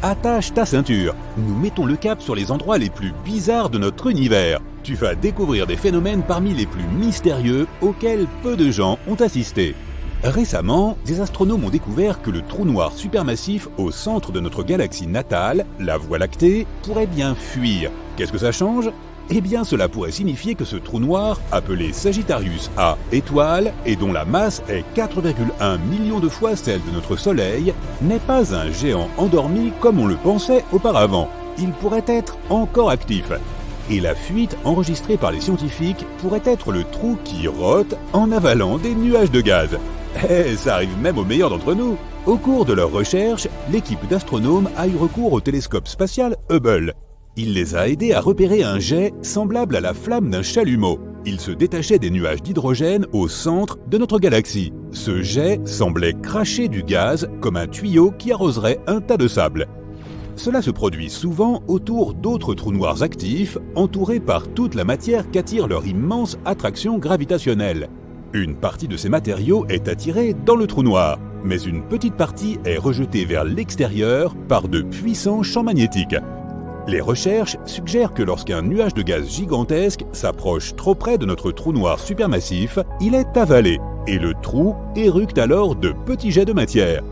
Attache ta ceinture, nous mettons le cap sur les endroits les plus bizarres de notre univers. Tu vas découvrir des phénomènes parmi les plus mystérieux auxquels peu de gens ont assisté. Récemment, des astronomes ont découvert que le trou noir supermassif au centre de notre galaxie natale, la Voie lactée, pourrait bien fuir. Qu'est-ce que ça change ? Eh bien, cela pourrait signifier que ce trou noir, appelé Sagittarius A étoile, et dont la masse est 4,1 millions de fois celle de notre Soleil, n'est pas un géant endormi comme on le pensait auparavant. Il pourrait être encore actif. Et la fuite enregistrée par les scientifiques pourrait être le trou qui rote en avalant des nuages de gaz. Eh, ça arrive même aux meilleurs d'entre nous. Au cours de leurs recherches, l'équipe d'astronomes a eu recours au télescope spatial Hubble. Il les a aidés à repérer un jet semblable à la flamme d'un chalumeau. Il se détachait des nuages d'hydrogène au centre de notre galaxie. Ce jet semblait cracher du gaz comme un tuyau qui arroserait un tas de sable. Cela se produit souvent autour d'autres trous noirs actifs, entourés par toute la matière qu'attire leur immense attraction gravitationnelle. Une partie de ces matériaux est attirée dans le trou noir, mais une petite partie est rejetée vers l'extérieur par de puissants champs magnétiques. Les recherches suggèrent que lorsqu'un nuage de gaz gigantesque s'approche trop près de notre trou noir supermassif, il est avalé, et le trou éructe alors de petits jets de matière.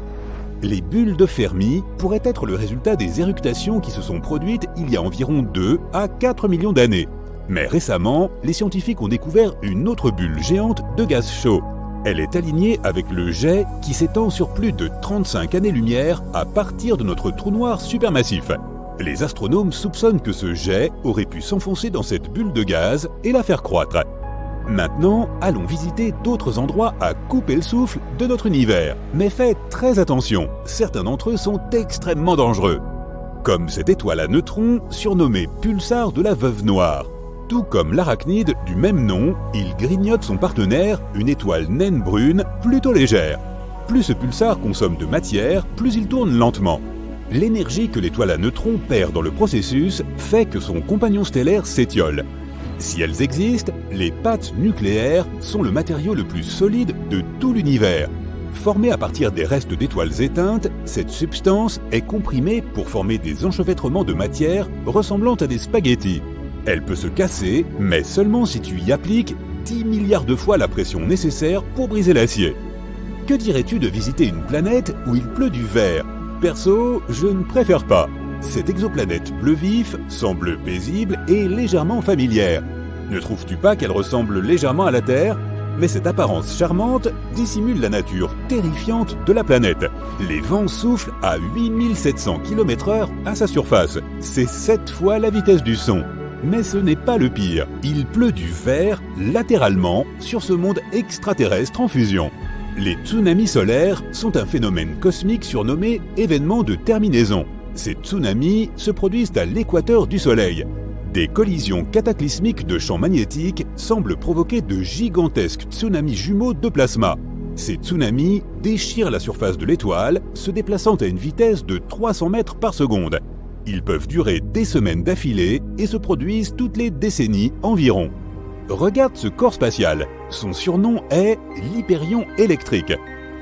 Les bulles de Fermi pourraient être le résultat des éructations qui se sont produites il y a environ 2 à 4 millions d'années. Mais récemment, les scientifiques ont découvert une autre bulle géante de gaz chaud. Elle est alignée avec le jet qui s'étend sur plus de 35 années-lumière à partir de notre trou noir supermassif. Les astronomes soupçonnent que ce jet aurait pu s'enfoncer dans cette bulle de gaz et la faire croître. Maintenant, allons visiter d'autres endroits à couper le souffle de notre univers. Mais faites très attention, certains d'entre eux sont extrêmement dangereux. Comme cette étoile à neutrons surnommée pulsar de la Veuve Noire. Tout comme l'arachnide du même nom, il grignote son partenaire, une étoile naine brune plutôt légère. Plus ce pulsar consomme de matière, plus il tourne lentement. L'énergie que l'étoile à neutrons perd dans le processus fait que son compagnon stellaire s'étiole. Si elles existent, les pattes nucléaires sont le matériau le plus solide de tout l'univers. Formée à partir des restes d'étoiles éteintes, cette substance est comprimée pour former des enchevêtrements de matière ressemblant à des spaghettis. Elle peut se casser, mais seulement si tu y appliques 10 milliards de fois la pression nécessaire pour briser l'acier. Que dirais-tu de visiter une planète où il pleut du verre ? Perso, je ne préfère pas. Cette exoplanète bleu vif semble paisible et légèrement familière. Ne trouves-tu pas qu'elle ressemble légèrement à la Terre ? Mais cette apparence charmante dissimule la nature terrifiante de la planète. Les vents soufflent à 8700 km/h à sa surface. C'est 7 fois la vitesse du son. Mais ce n'est pas le pire. Il pleut du verre latéralement sur ce monde extraterrestre en fusion. Les tsunamis solaires sont un phénomène cosmique surnommé événement de terminaison. Ces tsunamis se produisent à l'équateur du Soleil. Des collisions cataclysmiques de champs magnétiques semblent provoquer de gigantesques tsunamis jumeaux de plasma. Ces tsunamis déchirent la surface de l'étoile, se déplaçant à une vitesse de 300 mètres par seconde. Ils peuvent durer des semaines d'affilée et se produisent toutes les décennies environ. Regarde ce corps spatial. Son surnom est l'Hyperion électrique.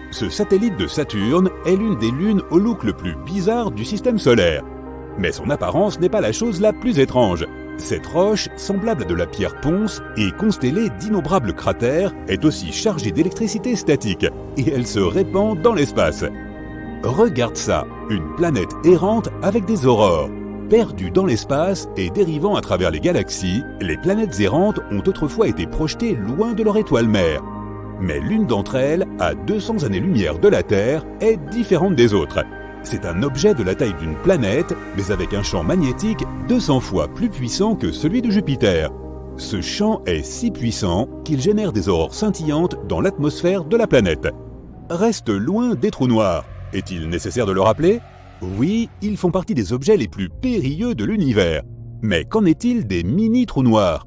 Ce satellite de Saturne est l'une des lunes au look le plus bizarre du système solaire. Mais son apparence n'est pas la chose la plus étrange. Cette roche, semblable à de la pierre ponce et constellée d'innombrables cratères, est aussi chargée d'électricité statique et elle se répand dans l'espace. Regarde ça, une planète errante avec des aurores. Perdues dans l'espace et dérivant à travers les galaxies, les planètes errantes ont autrefois été projetées loin de leur étoile mère. Mais l'une d'entre elles, à 200 années-lumière de la Terre, est différente des autres. C'est un objet de la taille d'une planète, mais avec un champ magnétique 200 fois plus puissant que celui de Jupiter. Ce champ est si puissant qu'il génère des aurores scintillantes dans l'atmosphère de la planète. Reste loin des trous noirs. Est-il nécessaire de le rappeler ? Oui, ils font partie des objets les plus périlleux de l'univers. Mais qu'en est-il des mini-trous noirs ?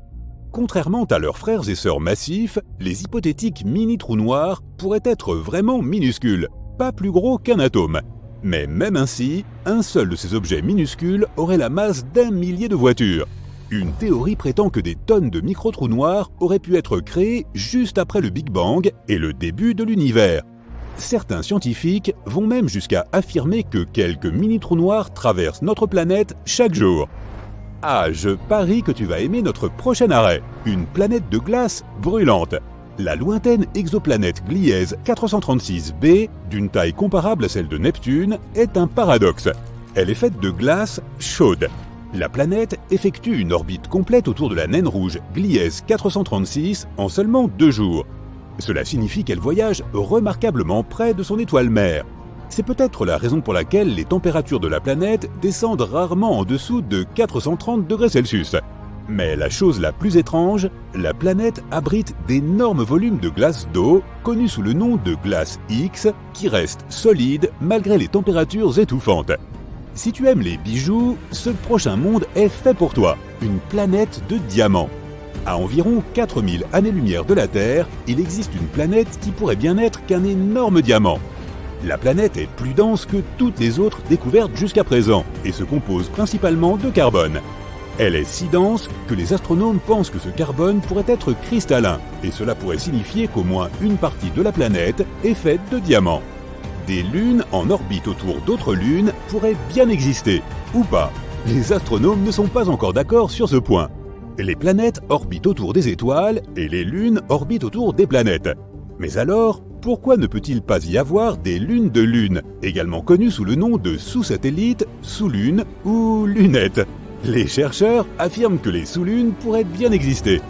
Contrairement à leurs frères et sœurs massifs, les hypothétiques mini-trous noirs pourraient être vraiment minuscules, pas plus gros qu'un atome. Mais même ainsi, un seul de ces objets minuscules aurait la masse d'1 millier de voitures. Une théorie prétend que des tonnes de micro-trous noirs auraient pu être créés juste après le Big Bang et le début de l'univers. Certains scientifiques vont même jusqu'à affirmer que quelques mini-trous noirs traversent notre planète chaque jour. Ah, je parie que tu vas aimer notre prochain arrêt, une planète de glace brûlante. La lointaine exoplanète Gliese 436b, d'une taille comparable à celle de Neptune, est un paradoxe. Elle est faite de glace chaude. La planète effectue une orbite complète autour de la naine rouge Gliese 436 en seulement 2 jours. Cela signifie qu'elle voyage remarquablement près de son étoile mère. C'est peut-être la raison pour laquelle les températures de la planète descendent rarement en dessous de 430 degrés Celsius. Mais la chose la plus étrange, la planète abrite d'énormes volumes de glace d'eau, connus sous le nom de glace X, qui restent solides malgré les températures étouffantes. Si tu aimes les bijoux, ce prochain monde est fait pour toi, une planète de diamants. À environ 4000 années-lumière de la Terre, il existe une planète qui pourrait bien être qu'un énorme diamant. La planète est plus dense que toutes les autres découvertes jusqu'à présent et se compose principalement de carbone. Elle est si dense que les astronomes pensent que ce carbone pourrait être cristallin, et cela pourrait signifier qu'au moins une partie de la planète est faite de diamants. Des lunes en orbite autour d'autres lunes pourraient bien exister, ou pas. Les astronomes ne sont pas encore d'accord sur ce point. Les planètes orbitent autour des étoiles et les lunes orbitent autour des planètes. Mais alors, pourquoi ne peut-il pas y avoir des lunes de lune, également connues sous le nom de sous-satellites, sous-lunes ou lunettes ? Les chercheurs affirment que les sous-lunes pourraient bien exister.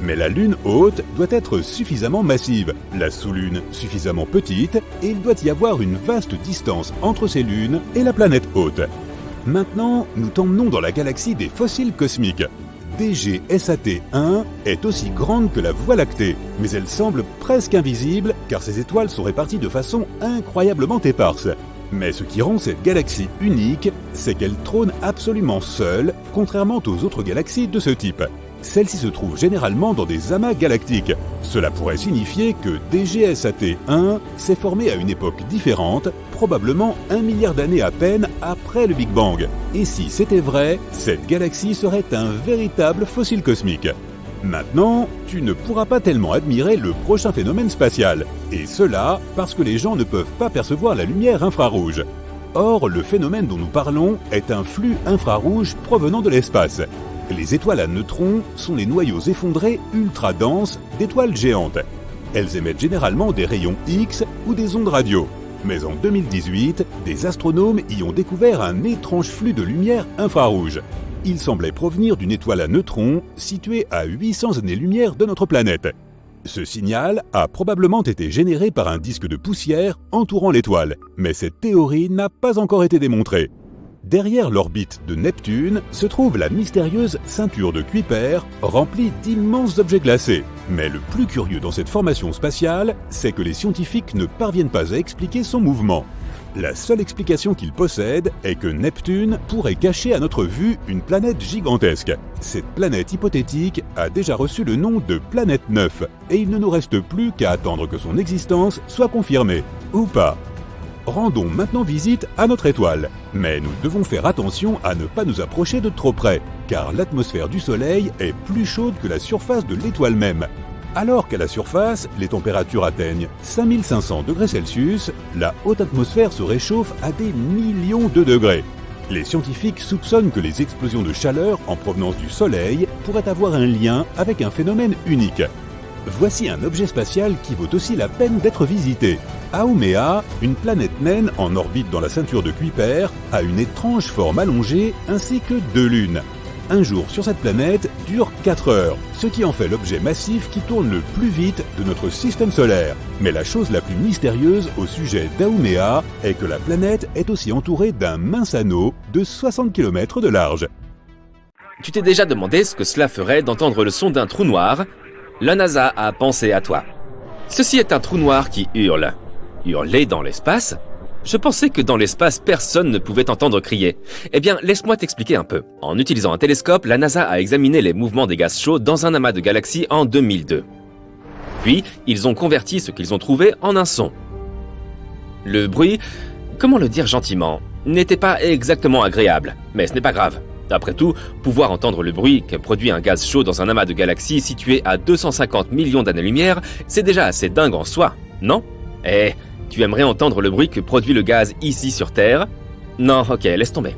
Mais la lune haute doit être suffisamment massive, la sous-lune suffisamment petite, et il doit y avoir une vaste distance entre ces lunes et la planète haute. Maintenant, nous t'emmenons dans la galaxie des fossiles cosmiques. DGSAT-1 est aussi grande que la Voie lactée, mais elle semble presque invisible car ses étoiles sont réparties de façon incroyablement éparse. Mais ce qui rend cette galaxie unique, c'est qu'elle trône absolument seule, contrairement aux autres galaxies de ce type. Celle-ci se trouve généralement dans des amas galactiques. Cela pourrait signifier que DGSAT-1 s'est formé à une époque différente, probablement 1 milliard d'années à peine après le Big Bang. Et si c'était vrai, cette galaxie serait un véritable fossile cosmique. Maintenant, tu ne pourras pas tellement admirer le prochain phénomène spatial, et cela parce que les gens ne peuvent pas percevoir la lumière infrarouge. Or, le phénomène dont nous parlons est un flux infrarouge provenant de l'espace. Les étoiles à neutrons sont les noyaux effondrés ultra denses d'étoiles géantes. Elles émettent généralement des rayons X ou des ondes radio. Mais en 2018, des astronomes y ont découvert un étrange flux de lumière infrarouge. Il semblait provenir d'une étoile à neutrons située à 800 années-lumière de notre planète. Ce signal a probablement été généré par un disque de poussière entourant l'étoile, mais cette théorie n'a pas encore été démontrée. Derrière l'orbite de Neptune se trouve la mystérieuse ceinture de Kuiper remplie d'immenses objets glacés. Mais le plus curieux dans cette formation spatiale, c'est que les scientifiques ne parviennent pas à expliquer son mouvement. La seule explication qu'ils possèdent est que Neptune pourrait cacher à notre vue une planète gigantesque. Cette planète hypothétique a déjà reçu le nom de planète 9 et il ne nous reste plus qu'à attendre que son existence soit confirmée, ou pas. Rendons maintenant visite à notre étoile, mais nous devons faire attention à ne pas nous approcher de trop près, car l'atmosphère du Soleil est plus chaude que la surface de l'étoile même. Alors qu'à la surface, les températures atteignent 5500 degrés Celsius, la haute atmosphère se réchauffe à des millions de degrés. Les scientifiques soupçonnent que les explosions de chaleur en provenance du Soleil pourraient avoir un lien avec un phénomène unique. Voici un objet spatial qui vaut aussi la peine d'être visité. Haumea, une planète naine en orbite dans la ceinture de Kuiper, a une étrange forme allongée ainsi que 2 lunes. Un jour sur cette planète dure 4 heures, ce qui en fait l'objet massif qui tourne le plus vite de notre système solaire. Mais la chose la plus mystérieuse au sujet d'Haumea est que la planète est aussi entourée d'un mince anneau de 60 km de large. Tu t'es déjà demandé ce que cela ferait d'entendre le son d'un trou noir ? La NASA a pensé à toi. Ceci est un trou noir qui hurle. Hurler dans l'espace ? Je pensais que dans l'espace, personne ne pouvait entendre crier. Eh bien, laisse-moi t'expliquer un peu. En utilisant un télescope, la NASA a examiné les mouvements des gaz chauds dans un amas de galaxies en 2002. Puis, ils ont converti ce qu'ils ont trouvé en un son. Le bruit, comment le dire gentiment, n'était pas exactement agréable, mais ce n'est pas grave. Après tout, pouvoir entendre le bruit que produit un gaz chaud dans un amas de galaxies situé à 250 millions d'années-lumière, c'est déjà assez dingue en soi, non ? Eh, Tu aimerais entendre le bruit que produit le gaz ici sur Terre? Non, ok, laisse tomber.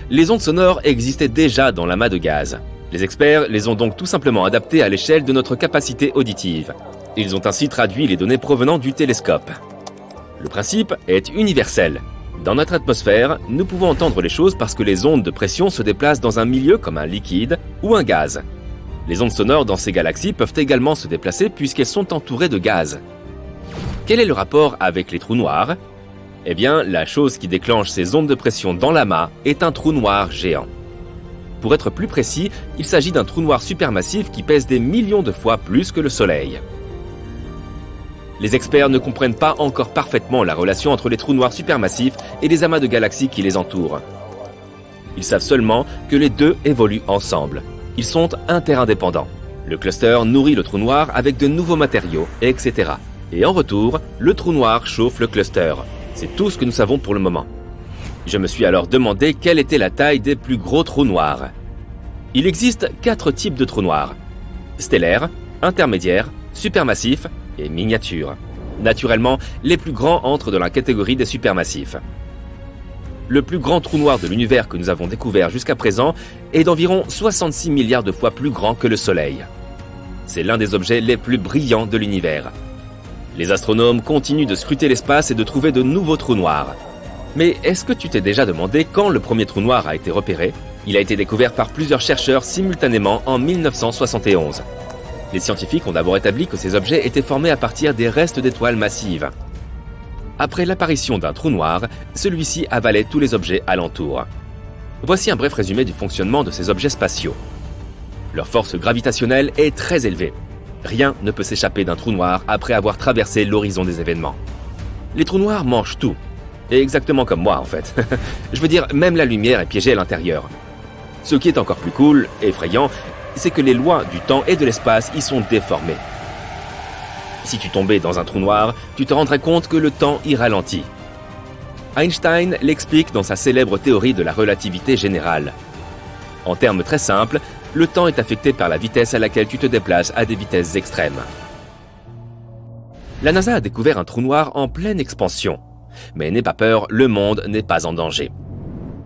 Les ondes sonores existaient déjà dans l'amas de gaz. Les experts les ont donc tout simplement adaptées à l'échelle de notre capacité auditive. Ils ont ainsi traduit les données provenant du télescope. Le principe est universel. Dans notre atmosphère, nous pouvons entendre les choses parce que les ondes de pression se déplacent dans un milieu comme un liquide ou un gaz. Les ondes sonores dans ces galaxies peuvent également se déplacer puisqu'elles sont entourées de gaz. Quel est le rapport avec les trous noirs? Eh bien, la chose qui déclenche ces ondes de pression dans l'amas est un trou noir géant. Pour être plus précis, il s'agit d'un trou noir supermassif qui pèse des millions de fois plus que le Soleil. Les experts ne comprennent pas encore parfaitement la relation entre les trous noirs supermassifs et les amas de galaxies qui les entourent. Ils savent seulement que les deux évoluent ensemble. Ils sont interindépendants. Le cluster nourrit le trou noir avec de nouveaux matériaux, etc. Et en retour, le trou noir chauffe le cluster. C'est tout ce que nous savons pour le moment. Je me suis alors demandé quelle était la taille des plus gros trous noirs. Il existe 4 types de trous noirs: stellaires, intermédiaires, supermassifs et miniatures. Naturellement, les plus grands entrent dans la catégorie des supermassifs. Le plus grand trou noir de l'univers que nous avons découvert jusqu'à présent est d'environ 66 milliards de fois plus grand que le Soleil. C'est l'un des objets les plus brillants de l'univers. Les astronomes continuent de scruter l'espace et de trouver de nouveaux trous noirs. Mais est-ce que tu t'es déjà demandé quand le premier trou noir a été repéré? Il a été découvert par plusieurs chercheurs simultanément en 1971. Les scientifiques ont d'abord établi que ces objets étaient formés à partir des restes d'étoiles massives. Après l'apparition d'un trou noir, celui-ci avalait tous les objets alentour. Voici un bref résumé du fonctionnement de ces objets spatiaux. Leur force gravitationnelle est très élevée. Rien ne peut s'échapper d'un trou noir après avoir traversé l'horizon des événements. Les trous noirs mangent tout. Et exactement comme moi en fait. Je veux dire, même la lumière est piégée à l'intérieur. Ce qui est encore plus cool, effrayant, c'est que les lois du temps et de l'espace y sont déformées. Si tu tombais dans un trou noir, tu te rendrais compte que le temps y ralentit. Einstein l'explique dans sa célèbre théorie de la relativité générale. En termes très simples, le temps est affecté par la vitesse à laquelle tu te déplaces à des vitesses extrêmes. La NASA a découvert un trou noir en pleine expansion. Mais n'aie pas peur, le monde n'est pas en danger.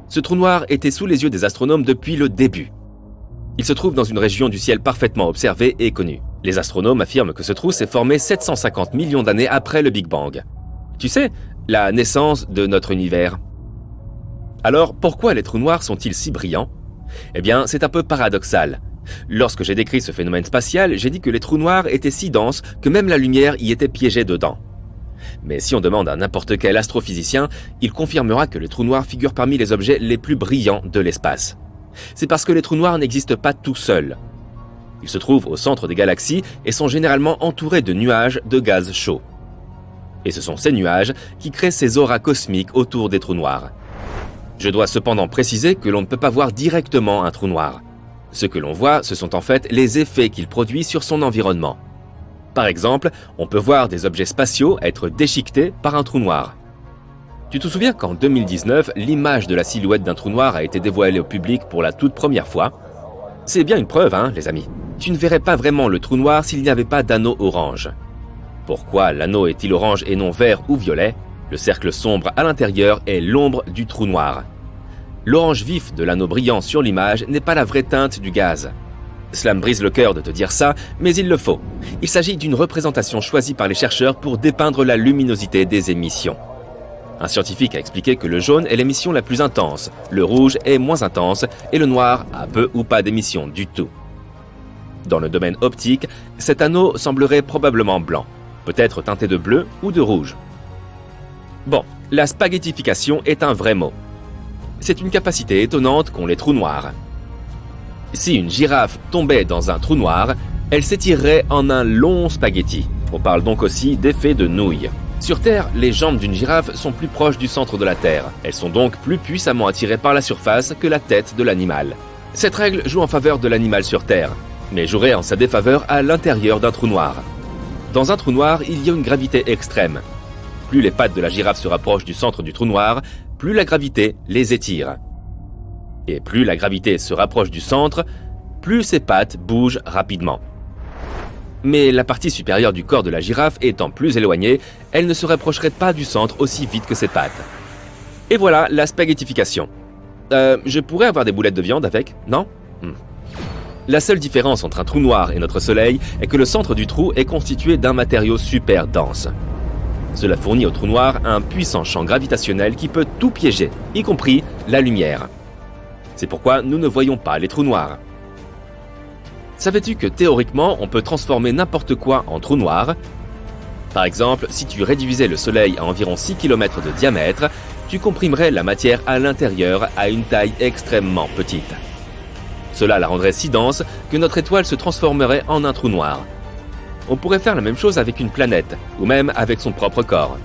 Ce trou noir était sous les yeux des astronomes depuis le début. Il se trouve dans une région du ciel parfaitement observée et connue. Les astronomes affirment que ce trou s'est formé 750 millions d'années après le Big Bang. Tu sais, la naissance de notre univers. Alors, pourquoi les trous noirs sont-ils si brillants? Eh bien, c'est un peu paradoxal. Lorsque j'ai décrit ce phénomène spatial, j'ai dit que les trous noirs étaient si denses que même la lumière y était piégée dedans. Mais si on demande à n'importe quel astrophysicien, il confirmera que les trous noirs figurent parmi les objets les plus brillants de l'espace. C'est parce que les trous noirs n'existent pas tout seuls. Ils se trouvent au centre des galaxies et sont généralement entourés de nuages de gaz chaud. Et ce sont ces nuages qui créent ces auras cosmiques autour des trous noirs. Je dois cependant préciser que l'on ne peut pas voir directement un trou noir. Ce que l'on voit, ce sont en fait les effets qu'il produit sur son environnement. Par exemple, on peut voir des objets spatiaux être déchiquetés par un trou noir. Tu te souviens qu'en 2019, l'image de la silhouette d'un trou noir a été dévoilée au public pour la toute première fois? C'est bien une preuve, hein, les amis. Tu ne verrais pas vraiment le trou noir s'il n'y avait pas d'anneau orange. Pourquoi l'anneau est-il orange et non vert ou violet? Le cercle sombre à l'intérieur est l'ombre du trou noir. L'orange vif de l'anneau brillant sur l'image n'est pas la vraie teinte du gaz. Cela me brise le cœur de te dire ça, mais il le faut. Il s'agit d'une représentation choisie par les chercheurs pour dépeindre la luminosité des émissions. Un scientifique a expliqué que le jaune est l'émission la plus intense, le rouge est moins intense et le noir a peu ou pas d'émission du tout. Dans le domaine optique, cet anneau semblerait probablement blanc, peut-être teinté de bleu ou de rouge. Bon, la spaghettification est un vrai mot. C'est une capacité étonnante qu'ont les trous noirs. Si une girafe tombait dans un trou noir, elle s'étirerait en un long spaghetti. On parle donc aussi d'effet de nouille. Sur Terre, les jambes d'une girafe sont plus proches du centre de la Terre. Elles sont donc plus puissamment attirées par la surface que la tête de l'animal. Cette règle joue en faveur de l'animal sur Terre, mais jouerait en sa défaveur à l'intérieur d'un trou noir. Dans un trou noir, il y a une gravité extrême. Plus les pattes de la girafe se rapprochent du centre du trou noir, plus la gravité les étire. Et plus la gravité se rapproche du centre, plus ses pattes bougent rapidement. Mais la partie supérieure du corps de la girafe étant plus éloignée, elle ne se rapprocherait pas du centre aussi vite que ses pattes. Et voilà la spaghettification. Je pourrais avoir des boulettes de viande avec, non ? La seule différence entre un trou noir et notre Soleil est que le centre du trou est constitué d'un matériau super dense. Cela fournit au trou noir un puissant champ gravitationnel qui peut tout piéger, y compris la lumière. C'est pourquoi nous ne voyons pas les trous noirs. Savais-tu que théoriquement, on peut transformer n'importe quoi en trou noir ? Par exemple, si tu réduisais le Soleil à environ 6 km de diamètre, tu comprimerais la matière à l'intérieur à une taille extrêmement petite. Cela la rendrait si dense que notre étoile se transformerait en un trou noir. On pourrait faire la même chose avec une planète, ou même avec son propre corps.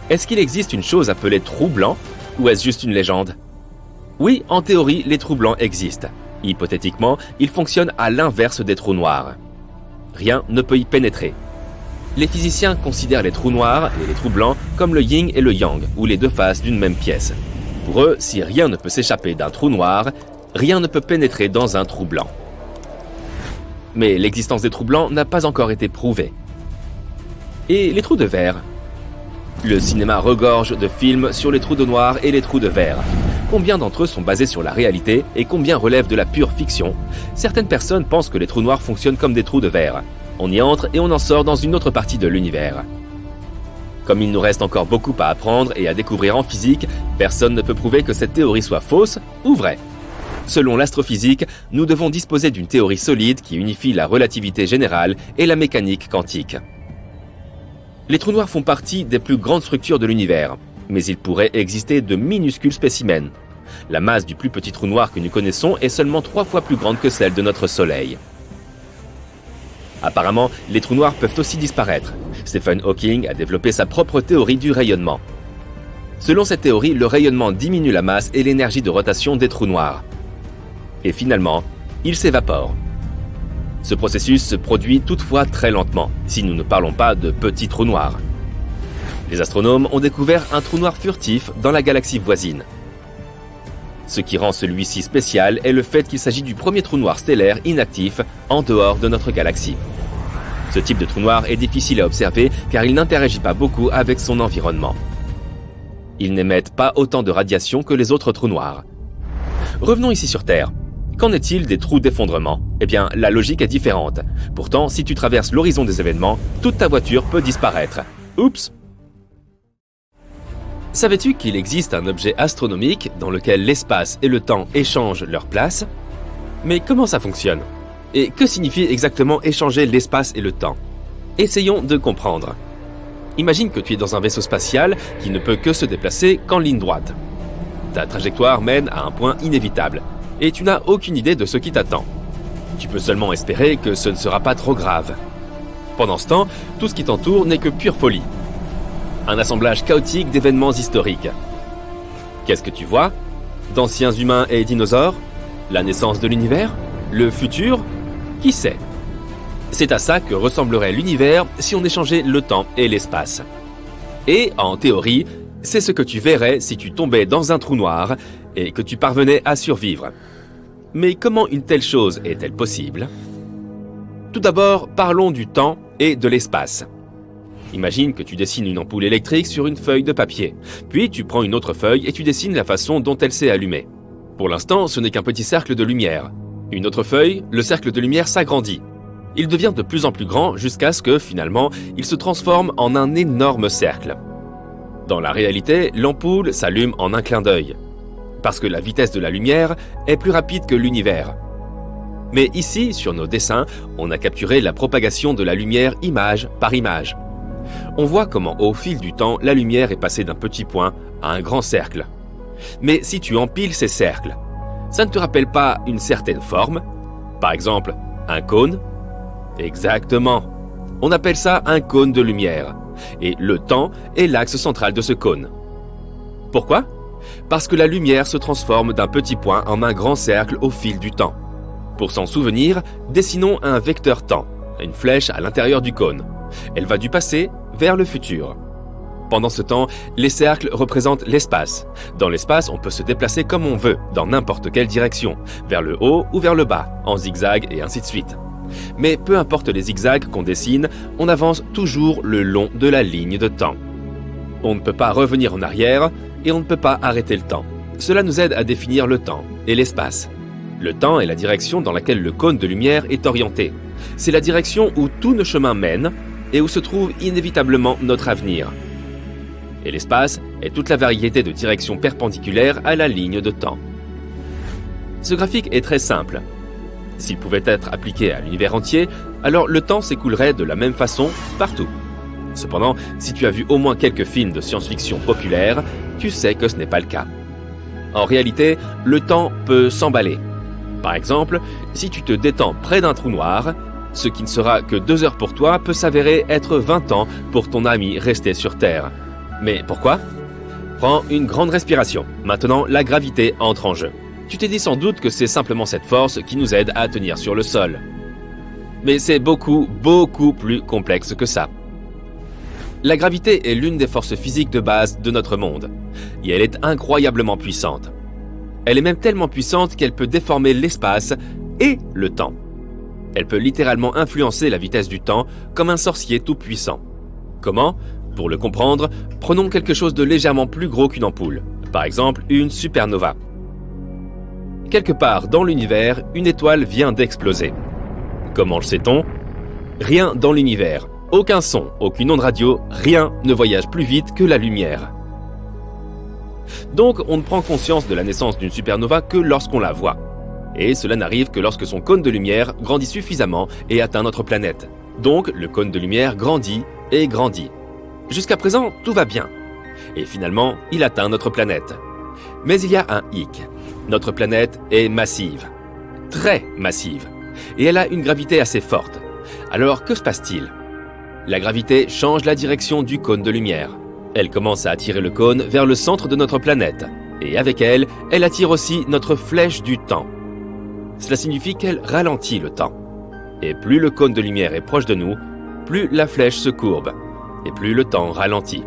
Est-ce qu'il existe une chose appelée trou blanc, ou est-ce juste une légende ? Oui, en théorie, les trous blancs existent. Hypothétiquement, ils fonctionnent à l'inverse des trous noirs. Rien ne peut y pénétrer. Les physiciens considèrent les trous noirs et les trous blancs comme le yin et le yang, ou les deux faces d'une même pièce. Pour eux, si rien ne peut s'échapper d'un trou noir, rien ne peut pénétrer dans un trou blanc. Mais l'existence des trous blancs n'a pas encore été prouvée. Et les trous de verre ? Le cinéma regorge de films sur les trous de noir et les trous de verre. Combien d'entre eux sont basés sur la réalité et combien relèvent de la pure fiction ? Certaines personnes pensent que les trous noirs fonctionnent comme des trous de verre. On y entre et on en sort dans une autre partie de l'univers. Comme il nous reste encore beaucoup à apprendre et à découvrir en physique, personne ne peut prouver que cette théorie soit fausse ou vraie. Selon l'astrophysique, nous devons disposer d'une théorie solide qui unifie la relativité générale et la mécanique quantique. Les trous noirs font partie des plus grandes structures de l'univers, mais il pourrait exister de minuscules spécimens. La masse du plus petit trou noir que nous connaissons est seulement 3 fois plus grande que celle de notre Soleil. Apparemment, les trous noirs peuvent aussi disparaître. Stephen Hawking a développé sa propre théorie du rayonnement. Selon cette théorie, le rayonnement diminue la masse et l'énergie de rotation des trous noirs. Et finalement, ils s'évaporent. Ce processus se produit toutefois très lentement, si nous ne parlons pas de petits trous noirs. Les astronomes ont découvert un trou noir furtif dans la galaxie voisine. Ce qui rend celui-ci spécial est le fait qu'il s'agit du premier trou noir stellaire inactif en dehors de notre galaxie. Ce type de trou noir est difficile à observer car il n'interagit pas beaucoup avec son environnement. Ils n'émettent pas autant de radiation que les autres trous noirs. Revenons ici sur Terre. Qu'en est-il des trous d'effondrement ? Eh bien, la logique est différente. Pourtant, si tu traverses l'horizon des événements, toute ta voiture peut disparaître. Oups ! Savais-tu qu'il existe un objet astronomique dans lequel l'espace et le temps échangent leur place ? Mais comment ça fonctionne ? Et que signifie exactement échanger l'espace et le temps ? Essayons de comprendre. Imagine que tu es dans un vaisseau spatial qui ne peut que se déplacer qu'en ligne droite. Ta trajectoire mène à un point inévitable, et tu n'as aucune idée de ce qui t'attend. Tu peux seulement espérer que ce ne sera pas trop grave. Pendant ce temps, tout ce qui t'entoure n'est que pure folie. Un assemblage chaotique d'événements historiques. Qu'est-ce que tu vois ? D'anciens humains et dinosaures ? La naissance de l'univers ? Le futur ? Qui sait ? C'est à ça que ressemblerait l'univers si on échangeait le temps et l'espace. Et, en théorie, c'est ce que tu verrais si tu tombais dans un trou noir et que tu parvenais à survivre. Mais comment une telle chose est-elle possible ? Tout d'abord, parlons du temps et de l'espace. Imagine que tu dessines une ampoule électrique sur une feuille de papier. Puis tu prends une autre feuille et tu dessines la façon dont elle s'est allumée. Pour l'instant, ce n'est qu'un petit cercle de lumière. Une autre feuille, le cercle de lumière s'agrandit. Il devient de plus en plus grand jusqu'à ce que, finalement, il se transforme en un énorme cercle. Dans la réalité, l'ampoule s'allume en un clin d'œil. Parce que la vitesse de la lumière est plus rapide que l'univers. Mais ici, sur nos dessins, on a capturé la propagation de la lumière image par image. On voit comment, au fil du temps, la lumière est passée d'un petit point à un grand cercle. Mais si tu empiles ces cercles, ça ne te rappelle pas une certaine forme ? Par exemple, un cône ? Exactement. On appelle ça un cône de lumière. Et le temps est l'axe central de ce cône. Pourquoi ? Parce que la lumière se transforme d'un petit point en un grand cercle au fil du temps. Pour s'en souvenir, dessinons un vecteur temps, une flèche à l'intérieur du cône. Elle va du passé vers le futur. Pendant ce temps, les cercles représentent l'espace. Dans l'espace, on peut se déplacer comme on veut, dans n'importe quelle direction, vers le haut ou vers le bas, en zigzag et ainsi de suite. Mais peu importe les zigzags qu'on dessine, on avance toujours le long de la ligne de temps. On ne peut pas revenir en arrière et on ne peut pas arrêter le temps. Cela nous aide à définir le temps et l'espace. Le temps est la direction dans laquelle le cône de lumière est orienté. C'est la direction où tous nos chemins mènent et où se trouve inévitablement notre avenir. Et l'espace est toute la variété de directions perpendiculaires à la ligne de temps. Ce graphique est très simple. S'il pouvait être appliqué à l'univers entier, alors le temps s'écoulerait de la même façon partout. Cependant, si tu as vu au moins quelques films de science-fiction populaires, tu sais que ce n'est pas le cas. En réalité, le temps peut s'emballer. Par exemple, si tu te détends près d'un trou noir, ce qui ne sera que 2 heures pour toi peut s'avérer être 20 ans pour ton ami resté sur Terre. Mais pourquoi ? Prends une grande respiration. Maintenant, la gravité entre en jeu. Tu t'es dit sans doute que c'est simplement cette force qui nous aide à tenir sur le sol. Mais c'est beaucoup plus complexe que ça. La gravité est l'une des forces physiques de base de notre monde. Et elle est incroyablement puissante. Elle est même tellement puissante qu'elle peut déformer l'espace et le temps. Elle peut littéralement influencer la vitesse du temps comme un sorcier tout puissant. Comment ? Pour le comprendre, prenons quelque chose de légèrement plus gros qu'une ampoule. Par exemple, une supernova. Quelque part dans l'univers, une étoile vient d'exploser. Comment le sait-on ? Rien dans l'univers, aucun son, aucune onde radio, rien ne voyage plus vite que la lumière. Donc on ne prend conscience de la naissance d'une supernova que lorsqu'on la voit. Et cela n'arrive que lorsque son cône de lumière grandit suffisamment et atteint notre planète. Donc le cône de lumière grandit et grandit. Jusqu'à présent, tout va bien. Et finalement, il atteint notre planète. Mais il y a un hic. Notre planète est massive. Très massive. Et elle a une gravité assez forte. Alors, que se passe-t-il ? La gravité change la direction du cône de lumière. Elle commence à attirer le cône vers le centre de notre planète. Et avec elle, elle attire aussi notre flèche du temps. Cela signifie qu'elle ralentit le temps. Et plus le cône de lumière est proche de nous, plus la flèche se courbe. Et plus le temps ralentit.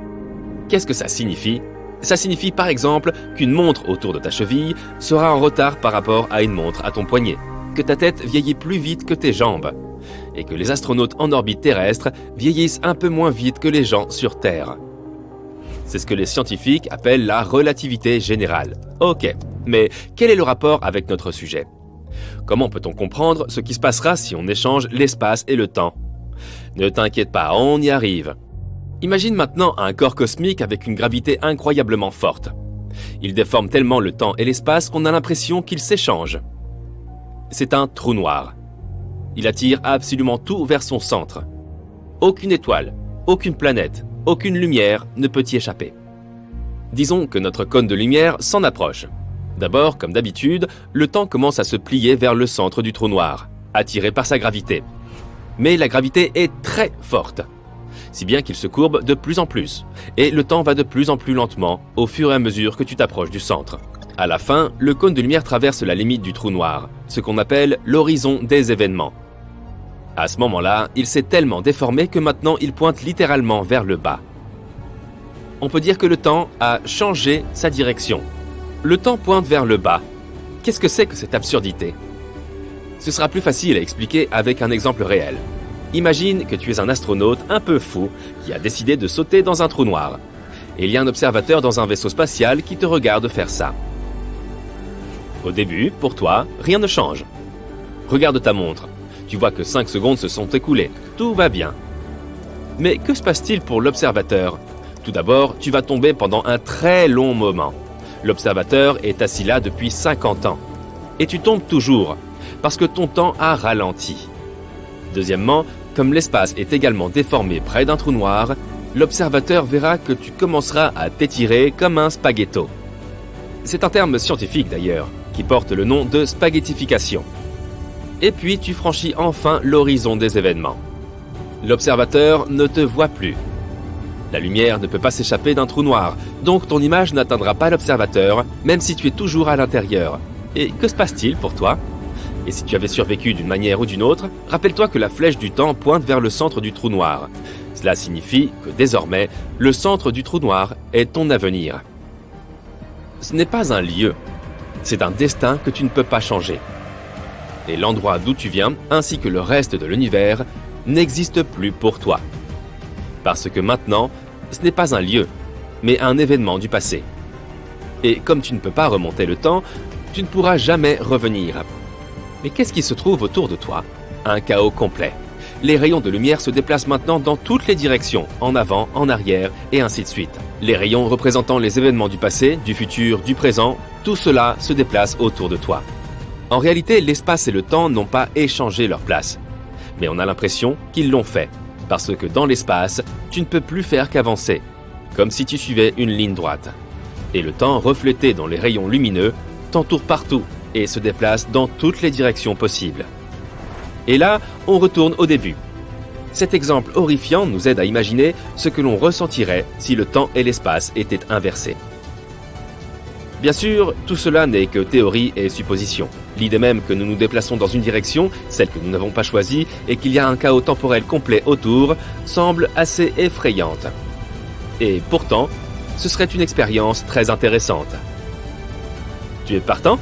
Qu'est-ce que ça signifie ? Ça signifie par exemple qu'une montre autour de ta cheville sera en retard par rapport à une montre à ton poignet, que ta tête vieillit plus vite que tes jambes, et que les astronautes en orbite terrestre vieillissent un peu moins vite que les gens sur Terre. C'est ce que les scientifiques appellent la relativité générale. Ok, mais quel est le rapport avec notre sujet ? Comment peut-on comprendre ce qui se passera si on échange l'espace et le temps ? Ne t'inquiète pas, on y arrive. Imagine maintenant un corps cosmique avec une gravité incroyablement forte. Il déforme tellement le temps et l'espace qu'on a l'impression qu'ils s'échangent. C'est un trou noir. Il attire absolument tout vers son centre. Aucune étoile, aucune planète, aucune lumière ne peut y échapper. Disons que notre cône de lumière s'en approche. D'abord, comme d'habitude, le temps commence à se plier vers le centre du trou noir, attiré par sa gravité. Mais la gravité est très forte, si bien qu'il se courbe de plus en plus, et le temps va de plus en plus lentement au fur et à mesure que tu t'approches du centre. À la fin, le cône de lumière traverse la limite du trou noir, ce qu'on appelle l'horizon des événements. À ce moment-là, il s'est tellement déformé que maintenant il pointe littéralement vers le bas. On peut dire que le temps a changé sa direction. Le temps pointe vers le bas. Qu'est-ce que c'est que cette absurdité ? Ce sera plus facile à expliquer avec un exemple réel. Imagine que tu es un astronaute un peu fou qui a décidé de sauter dans un trou noir. Et il y a un observateur dans un vaisseau spatial qui te regarde faire ça. Au début, pour toi, rien ne change. Regarde ta montre. Tu vois que 5 secondes se sont écoulées. Tout va bien. Mais que se passe-t-il pour l'observateur ? Tout d'abord, tu vas tomber pendant un très long moment. L'observateur est assis là depuis 50 ans. Et tu tombes toujours, parce que ton temps a ralenti. Deuxièmement, comme l'espace est également déformé près d'un trou noir, l'observateur verra que tu commenceras à t'étirer comme un spaghetto. C'est un terme scientifique d'ailleurs, qui porte le nom de spaghettification. Et puis tu franchis enfin l'horizon des événements. L'observateur ne te voit plus. La lumière ne peut pas s'échapper d'un trou noir, donc ton image n'atteindra pas l'observateur, même si tu es toujours à l'intérieur. Et que se passe-t-il pour toi ? Et si tu avais survécu d'une manière ou d'une autre, rappelle-toi que la flèche du temps pointe vers le centre du trou noir. Cela signifie que désormais, le centre du trou noir est ton avenir. Ce n'est pas un lieu, c'est un destin que tu ne peux pas changer. et l'endroit d'où tu viens, ainsi que le reste de l'univers, n'existe plus pour toi. Parce que maintenant, ce n'est pas un lieu, mais un événement du passé. Et comme tu ne peux pas remonter le temps, tu ne pourras jamais revenir. Mais qu'est-ce qui se trouve autour de toi? Un chaos complet. Les rayons de lumière se déplacent maintenant dans toutes les directions, en avant, en arrière, et ainsi de suite. Les rayons représentant les événements du passé, du futur, du présent, tout cela se déplace autour de toi. En réalité, l'espace et le temps n'ont pas échangé leur place. Mais on a l'impression qu'ils l'ont fait, parce que dans l'espace, tu ne peux plus faire qu'avancer, comme si tu suivais une ligne droite. Et le temps, reflété dans les rayons lumineux, t'entoure partout et se déplace dans toutes les directions possibles. Et là, on retourne au début. Cet exemple horrifiant nous aide à imaginer ce que l'on ressentirait si le temps et l'espace étaient inversés. Bien sûr, tout cela n'est que théorie et supposition. L'idée même que nous nous déplaçons dans une direction, celle que nous n'avons pas choisie, et qu'il y a un chaos temporel complet autour, semble assez effrayante. Et pourtant, ce serait une expérience très intéressante. Tu es partant ?